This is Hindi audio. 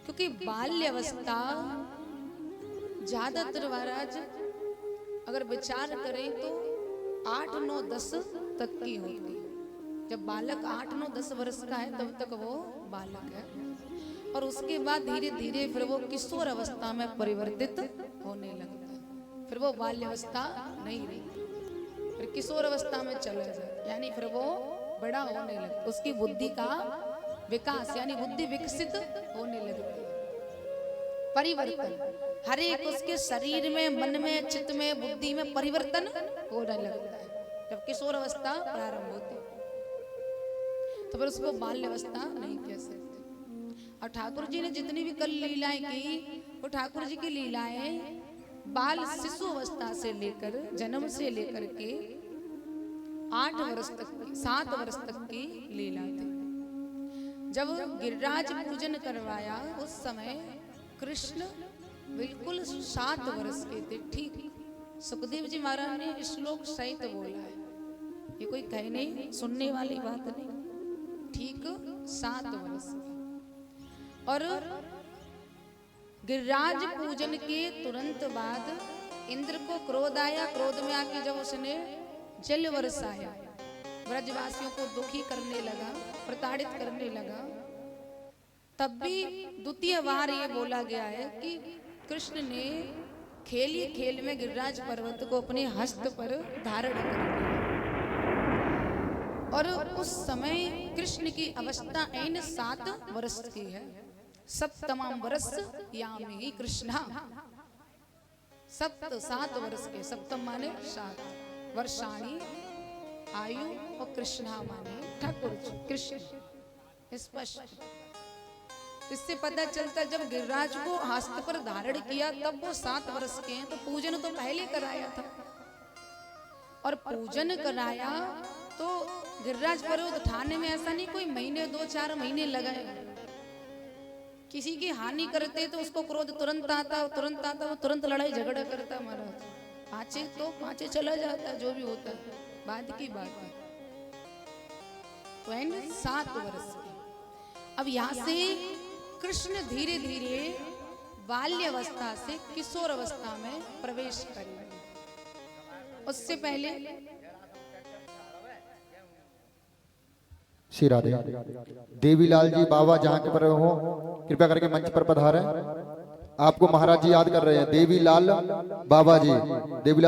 क्योंकि बाल्यावस्था ज्यादातर महाराज अगर विचार करें तो 8, 9, 10 तक की होती है। जब बालक 8, 9, 10 वर्ष का है तब तक वो बालक है, और उसके बाद धीरे धीरे फिर वो किशोर अवस्था में परिवर्तित होने लगता है। फिर वो बाल्यावस्था नहीं रही, फिर किशोर अवस्था में चला जाए, यानी फिर वो बड़ा होने लगता है। उसकी बुद्धि का विकास यानी बुद्धि विकसित होने लगती है। परिवर्तन हर एक उसके शरीर में, मन में, चित्त में, बुद्धि में परिवर्तन होने लगता है जब किशोर अवस्था प्रारंभ होती है। तो फिर उसको बाल्यावस्था नहीं कह सकते। और ठाकुर जी ने जितनी भी कल लीलाएं की, वो ठाकुर जी की लीलाएं बाल शिशु अवस्था से लेकर, जन्म से लेकर के 8 वर्ष तक की, 7 वर्ष तक की लीला थी। जब गिरिराज पूजन करवाया उस समय कृष्ण बिल्कुल 7 वर्ष के थे। ठीक सुखदेव जी महाराज ने श्लोक सहित बोला है, ये कोई कहने सुनने वाली बात नहीं। ठीक 7 वर्ष के। और गिरिराज पूजन के तुरंत बाद इंद्र को क्रोध आया। क्रोध में आके जब उसने जल बरसाया, ब्रजवासियों को दुखी करने लगा, प्रताड़ित करने लगा, तब भी द्वितीय बार ये बोला गया है कि कृष्ण ने खेल ही खेल में गिरिराज पर्वत को अपने हस्त पर धारण कर लिया। और उस समय कृष्ण की अवस्था ऐन 7 वर्ष की है। सप्तमाम वर्ष यामी कृष्णा, 7 वर्ष के, सप्तम माने 7 वर्षाणी आयु, और कृष्णा माने ठाकुर कृष्ण। स्पष्ट इससे पता चलता जब गिरिराज को हस्त पर धारण किया तब वो 7 वर्ष के हैं, तो पूजन तो पहले कराया था। और पूजन कराया तो गिरिराज पर्वत उठाने में ऐसा नहीं कोई महीने 2-4 महीने लगाए। किसी की हानि करते तो उसको क्रोध तुरंत आता, वो तुरंत लड़ाई झगड़ा करता महाराज। 5 चला जाता, जो भी होता है बाद की बात है। तो 7 वर्ष के। अब यहाँ से कृष्ण धीरे धीरे बाल्यावस्था से किशोर अवस्था में प्रवेश करेंगे। उससे पहले श्री राधे। देवीलाल जी बाबा जहाँ के पर हो कृपया करके मंच पर पधारें। आपको महाराज जी याद कर रहे हैं, देवीलाल बाबा जी। देवीलाल